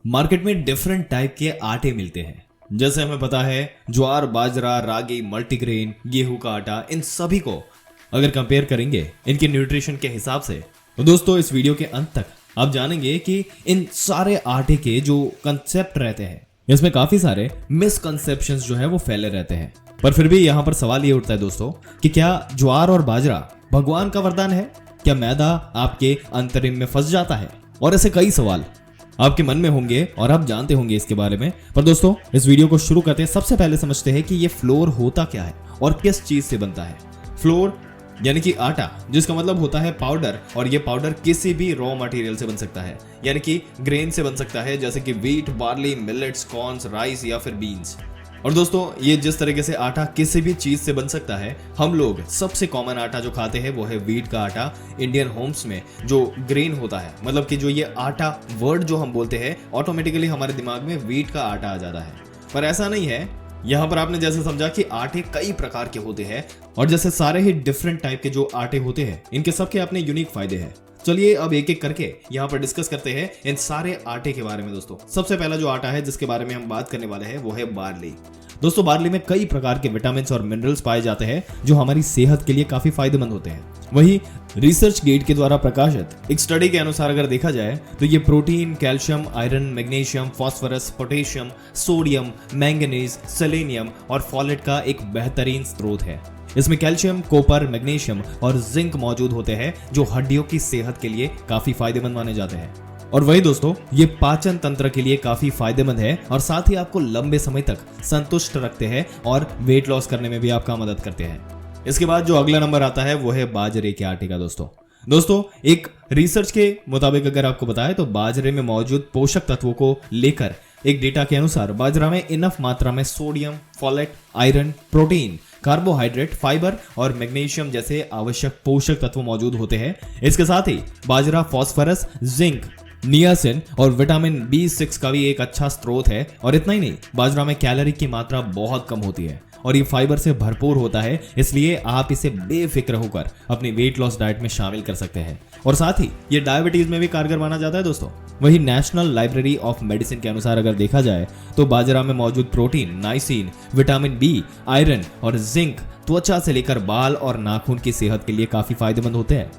Market में different type के आटे मिलते हैं। जैसे हमें पता है ज्वार, बाजरा, रागी, मल्टीग्रेन, गेहूं का आटा, इन सभी को अगर कंपेयर करेंगे इनके न्यूट्रिशन के हिसाब से, तो दोस्तों इस वीडियो के अंत तक आप जानेंगे कि इन सारे आटे के जो कंसेप्ट रहते हैं इसमें काफी सारे मिसकंसेप्शंस जो है वो फैले रहते हैं। पर फिर भी यहाँ पर सवाल ये उठता है दोस्तों कि क्या ज्वार और बाजरा भगवान का वरदान है? क्या मैदा आपके अंतरिम में फंस जाता है? और ऐसे कई सवाल आपके मन में होंगे और आप जानते होंगे इसके बारे में। पर दोस्तों इस वीडियो को शुरू करते हैं सबसे पहले समझते हैं कि ये फ्लोर होता क्या है और किस चीज से बनता है। फ्लोर यानी कि आटा, जिसका मतलब होता है पाउडर, और ये पाउडर किसी भी रॉ मटेरियल से बन सकता है, यानी कि ग्रेन से बन सकता है, जैसे कि wheat, barley, millets, corns, rice या फिर बीन्स। और दोस्तों ये जिस तरीके से आटा किसी भी चीज से बन सकता है, हम लोग सबसे कॉमन आटा जो खाते हैं वो है व्हीट का आटा। इंडियन होम्स में जो ग्रेन होता है, मतलब कि जो ये आटा वर्ड जो हम बोलते हैं, ऑटोमेटिकली हमारे दिमाग में व्हीट का आटा आ जाता है। पर ऐसा नहीं है। यहाँ पर आपने जैसे समझा कि आटे कई प्रकार के होते हैं, और जैसे सारे ही डिफरेंट टाइप के जो आटे होते हैं इनके सबके अपने यूनिक फायदे हैं। चलिए अब एक एक करके यहाँ पर डिस्कस करते हैं इन सारे आटे के बारे में। दोस्तों सबसे पहला जो आटा है जिसके बारे में हम बात करने वाले हैं वो है बार्ली। दोस्तों बार्ली में कई प्रकार के विटामिन और मिनरल्स पाए जाते हैं जो हमारी सेहत के लिए काफी फायदेमंद होते हैं। वही रिसर्च गेट के द्वारा प्रकाशित एक स्टडी के अनुसार अगर देखा जाए तो ये protein, calcium, iron, magnesium, phosphorus, potassium, sodium, manganese, selenium और फॉलेट का एक बेहतरीन स्रोत है। इसमें कैल्शियम, कॉपर, मैग्नीशियम और जिंक मौजूद होते हैं जो हड्डियों की सेहत के लिए काफी फायदेमंद माने जाते हैं। और वही दोस्तों ये पाचन तंत्र के लिए काफी फायदेमंद है और साथ ही आपको लंबे समय तक संतुष्ट रखते हैं और वेट लॉस करने में भी आपका मदद करते हैं। इसके बाद जो अगला नंबर आता है वो है बाजरे के आटे का। दोस्तों एक रिसर्च के मुताबिक अगर आपको बताएं तो बाजरे में मौजूद पोषक तत्वों को लेकर एक डेटा के अनुसार बाजरा में इनफ मात्रा में sodium, folate, iron, protein, carbohydrate, fibre और मैग्नीशियम जैसे आवश्यक पोषक तत्व मौजूद होते हैं। इसके साथ ही बाजरा फास्फोरस, जिंक, नियासिन और विटामिन B6 का भी एक अच्छा स्रोत है। और इतना ही नहीं, बाजरा में कैलोरी की मात्रा बहुत कम होती है और ये फाइबर से भरपूर होता है, इसलिए आप इसे बेफिक्र होकर अपनी वेट लॉस डाइट में शामिल कर सकते हैं। और साथ ही ये डायबिटीज में भी कारगर माना जाता है। दोस्तों वही नेशनल लाइब्रेरी ऑफ मेडिसिन के अनुसार अगर देखा जाए तो बाजरा में मौजूद protein, niacin, vitamin B, iron और जिंक त्वचा से लेकर बाल और नाखून की सेहत के लिए काफी फायदेमंद होते हैं।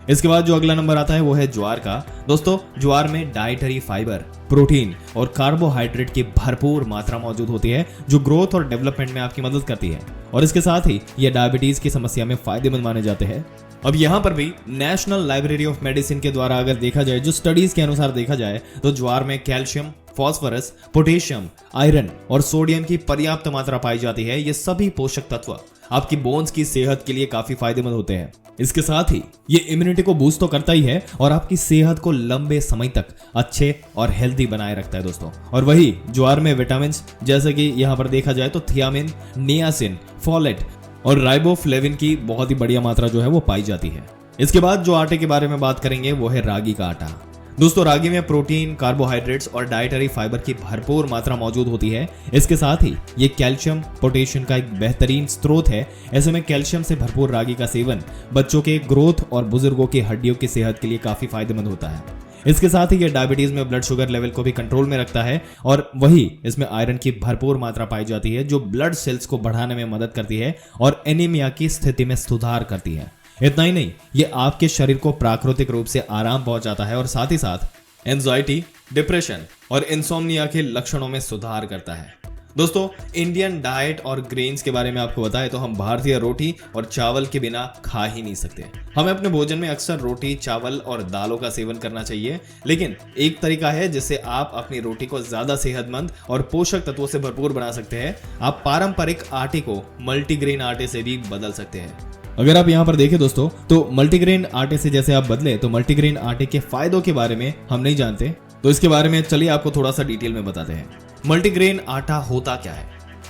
इसके बाद जो अगला नंबर आता है वो है ज्वार का। दोस्तों ज्वार में डाइटरी फाइबर, प्रोटीन और कार्बोहाइड्रेट की भरपूर मात्रा मौजूद होती है जो ग्रोथ और डेवलपमेंट में आपकी मदद करती है, और इसके साथ ही ये डायबिटीज की समस्या में फायदेमंद माने जाते हैं। अब यहाँ पर भी नेशनल लाइब्रेरी ऑफ मेडिसिन के द्वारा अगर देखा जाए, जो स्टडीज के अनुसार देखा जाए, तो ज्वार में कैल्शियम, फास्फोरस, पोटेशियम, आयरन और सोडियम की पर्याप्त मात्रा पाई जाती है। ये सभी पोषक तत्व आपकी बोन्स की सेहत के लिए काफी फायदेमंद होते हैं। इसके साथ ही ये इम्यूनिटी को बूस्ट तो करता ही है और आपकी सेहत को लंबे समय तक अच्छे और हेल्दी बनाए रखता है दोस्तों। और वही ज्वार में विटामिन जैसे कि यहाँ पर देखा जाए तो थियामिन, नियासिन, फॉलेट और राइबोफ्लेविन की बहुत ही बढ़िया मात्रा जो है वो पाई जाती है। इसके बाद जो आटे के बारे में बात करेंगे वो है रागी का आटा। दोस्तों रागी में प्रोटीन, कार्बोहाइड्रेट्स और डाइटरी फाइबर की भरपूर मात्रा मौजूद होती है। इसके साथ ही ये कैल्शियम, पोटेशियम का एक बेहतरीन स्रोत है। ऐसे में कैल्शियम से भरपूर रागी का सेवन बच्चों के ग्रोथ और बुजुर्गों की हड्डियों की सेहत के लिए काफी फायदेमंद होता है। इसके साथ ही ये डायबिटीज में ब्लड शुगर लेवल को भी कंट्रोल में रखता है, और वही इसमें आयरन की भरपूर मात्रा पाई जाती है जो ब्लड सेल्स को बढ़ाने में मदद करती है और एनीमिया की स्थिति में सुधार करती है। इतना ही नहीं, ये आपके शरीर को प्राकृतिक रूप से आराम पहुंचाता है और साथ ही साथ एंजाइटी, डिप्रेशन और इंसोम्निया के लक्षणों में सुधार करता है। दोस्तों इंडियन डाइट और ग्रेन्स के बारे में आपको बताएं तो हम भारतीय रोटी और चावल के बिना खा ही नहीं सकते। हमें अपने भोजन में अक्सर रोटी, चावल और दालों का सेवन करना चाहिए, लेकिन एक तरीका है जिससे आप अपनी रोटी को ज्यादा सेहतमंद और पोषक तत्वों से भरपूर बना सकते हैं। आप पारंपरिक आटे को मल्टीग्रेन आटे से भी बदल सकते हैं। अगर आप यहाँ पर देखें दोस्तों तो मल्टीग्रेन आटे से जैसे आप बदले, तो मल्टीग्रेन आटे के फायदों के बारे में हम नहीं जानते, तो इसके बारे में चलिए आपको थोड़ा सा डिटेल में बताते हैं। मल्टीग्रेन आटा होता क्या है?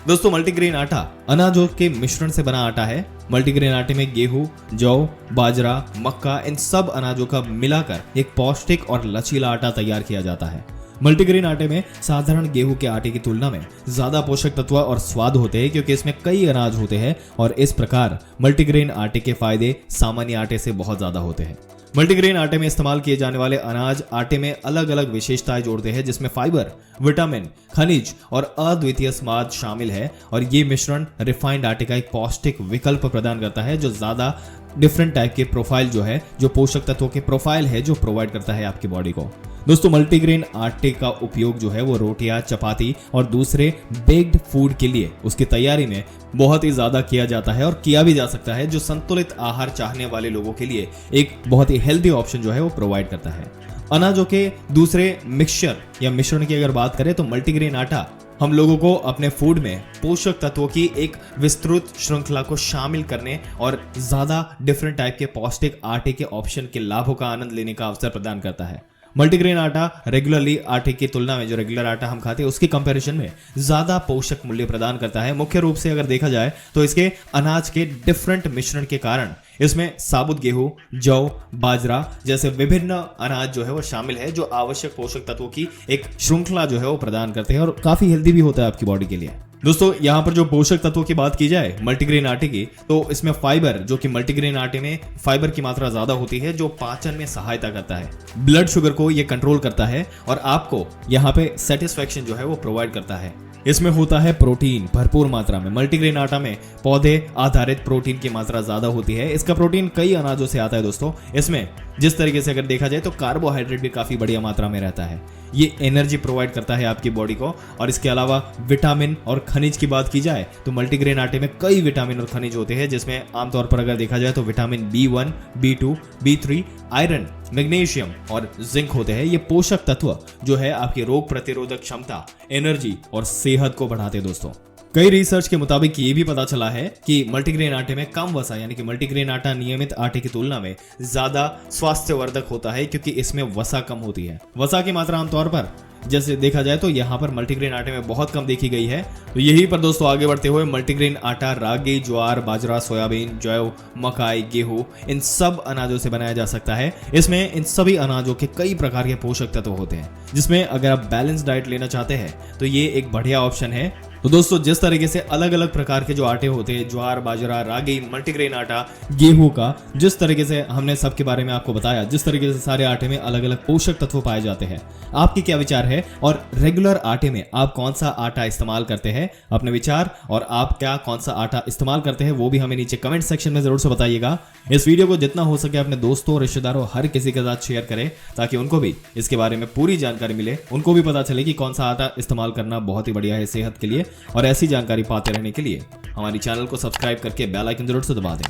दोस्तों मल्टीग्रेन आटा अनाजों के मिश्रण से बना आटा है। मल्टीग्रेन आटे में गेहूं, जौ, बाजरा, मक्का, इन सब अनाजों का मिलाकर एक पौष्टिक और लचीला आटा तैयार किया जाता है। मल्टीग्रेन आटे में साधारण गेहूं के आटे की तुलना में ज्यादा पोषक तत्व और स्वाद होते हैं क्योंकि इसमें कई अनाज होते हैं और इस प्रकार मल्टीग्रेन आटे के फायदे सामान्य आटे से बहुत ज्यादा होते हैं। मल्टीग्रेन आटे में इस्तेमाल किए जाने वाले अनाज आटे में अलग अलग विशेषताएं जोड़ते हैं, जिसमें फाइबर, विटामिन, खनिज और अद्वितीय स्वाद शामिल है। और ये मिश्रण रिफाइंड आटे का एक पौष्टिक विकल्प प्रदान करता है, जो ज्यादा डिफरेंट टाइप के प्रोफाइल जो है, जो पोषक तत्वों के प्रोफाइल है, जो प्रोवाइड करता है आपकी बॉडी को। दोस्तों, मल्टीग्रेन आटे का उपयोग जो है वो रोटियां, चपाती और दूसरे बेक्ड फूड के लिए उसकी तैयारी में बहुत ही ज्यादा किया जाता है और किया भी जा सकता है, जो संतुलित आहार चाहने वाले लोगों के लिए एक बहुत ही हेल्दी ऑप्शन जो है वो प्रोवाइड करता है। अनाजों के दूसरे मिक्सचर या मिश्रण की अगर बात करें तो मल्टीग्रेन आटा हम लोगों को अपने फूड में पोषक तत्वों की एक विस्तृत श्रृंखला को शामिल करने और ज्यादा डिफरेंट टाइप के पौष्टिक आटे के ऑप्शन के लाभों का आनंद लेने का अवसर प्रदान करता है। मल्टीग्रेन आटा रेगुलरली आटे की तुलना में, जो रेगुलर आटा हम खाते हैं उसके कंपैरिजन में ज्यादा पोषक मूल्य प्रदान करता है। मुख्य रूप से अगर देखा जाए तो इसके अनाज के डिफरेंट मिश्रण के कारण इसमें साबुत गेहूं, जौ, बाजरा जैसे विभिन्न अनाज जो है वो शामिल है, जो आवश्यक पोषक तत्वों की एक श्रृंखला जो है वो प्रदान करते हैं और काफी हेल्दी भी होता है आपकी बॉडी के लिए। दोस्तों, यहाँ पर जो पोषक तत्वों की बात की जाए मल्टीग्रेन आटे की, तो इसमें फाइबर, जो कि मल्टीग्रेन आटे में फाइबर की मात्रा ज्यादा होती है, जो पाचन में सहायता करता है, ब्लड शुगर को ये कंट्रोल करता है और आपको यहाँ पे सेटिस्फेक्शन जो है वो प्रोवाइड करता है। इसमें होता है प्रोटीन भरपूर मात्रा में। मल्टीग्रेन आटा में पौधे आधारित प्रोटीन की मात्रा ज्यादा होती है। इसका प्रोटीन कई अनाजों से आता है दोस्तों। इसमें जिस तरीके से अगर देखा जाए तो कार्बोहाइड्रेट भी काफी बढ़िया मात्रा में रहता है। ये एनर्जी प्रोवाइड करता है आपकी बॉडी को। और इसके अलावा विटामिन और खनिज की बात की जाए तो मल्टीग्रेन आटे में कई विटामिन और खनिज होते हैं, जिसमें आमतौर पर अगर देखा जाए तो vitamin B1, B2, B3, iron, magnesium और जिंक होते हैं। ये पोषक तत्व जो है आपकी रोग प्रतिरोधक क्षमता, एनर्जी और सेहत को बढ़ाते हैं दोस्तों। कई रिसर्च के मुताबिक ये भी पता चला है कि मल्टीग्रेन आटे में कम वसा, यानी कि मल्टीग्रेन आटा नियमित आटे की तुलना में ज्यादा स्वास्थ्यवर्धक होता है, क्योंकि इसमें वसा कम होती है। वसा की मात्रा आमतौर पर जैसे देखा जाए तो यहाँ पर मल्टीग्रेन आटे में बहुत कम देखी गई है। तो यही पर दोस्तों आगे बढ़ते हुए मल्टीग्रेन आटा रागी, ज्वार, बाजरा, सोयाबीन, जौ, मकाई, गेहूं, इन सब अनाजों से बनाया जा सकता है। इसमें इन सभी अनाजों के कई प्रकार के पोषक तत्व होते हैं, जिसमें अगर आप बैलेंस डाइट लेना चाहते हैं तो ये एक बढ़िया ऑप्शन है। तो दोस्तों, जिस तरीके से अलग अलग प्रकार के जो आटे होते हैं, ज्वार, बाजरा, रागी, मल्टीग्रेन आटा, गेहूं का, जिस तरीके से हमने सबके बारे में आपको बताया, जिस तरीके से सारे आटे में अलग अलग पोषक तत्व पाए जाते हैं, आपकी क्या विचार है और रेगुलर आटे में आप कौन सा आटा इस्तेमाल करते हैं? अपने विचार और आप क्या कौन सा आटा इस्तेमाल करते हैं वो भी हमें नीचे कमेंट सेक्शन में जरूर से बताइएगा। इस वीडियो को जितना हो सके अपने दोस्तों, रिश्तेदारों, हर किसी के साथ शेयर करें, ताकि उनको भी इसके बारे में पूरी जानकारी मिले, उनको भी पता चले कि कौन सा आटा इस्तेमाल करना बहुत ही बढ़िया है सेहत के लिए। और ऐसी जानकारी पाते रहने के लिए हमारी चैनल को सब्सक्राइब करके बेल आइकन जरूर से दबा दें।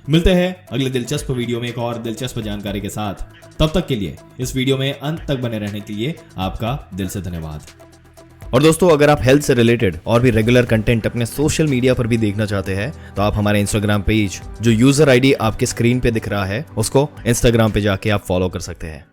मिलते हैं अगले दिलचस्प वीडियो में एक और दिलचस्प जानकारी के साथ। तब तक के लिए इस वीडियो में अंत तक बने रहने के लिए आपका दिल से धन्यवाद। और दोस्तों, अगर आप हेल्थ से रिलेटेड और भी रेगुलर कंटेंट अपने सोशल मीडिया पर भी देखना चाहते हैं तो आप हमारे इंस्टाग्राम पेज, जो यूजर आईडी आपके स्क्रीन पे दिख रहा है, उसको इंस्टाग्राम पे जाके आप फॉलो कर सकते हैं।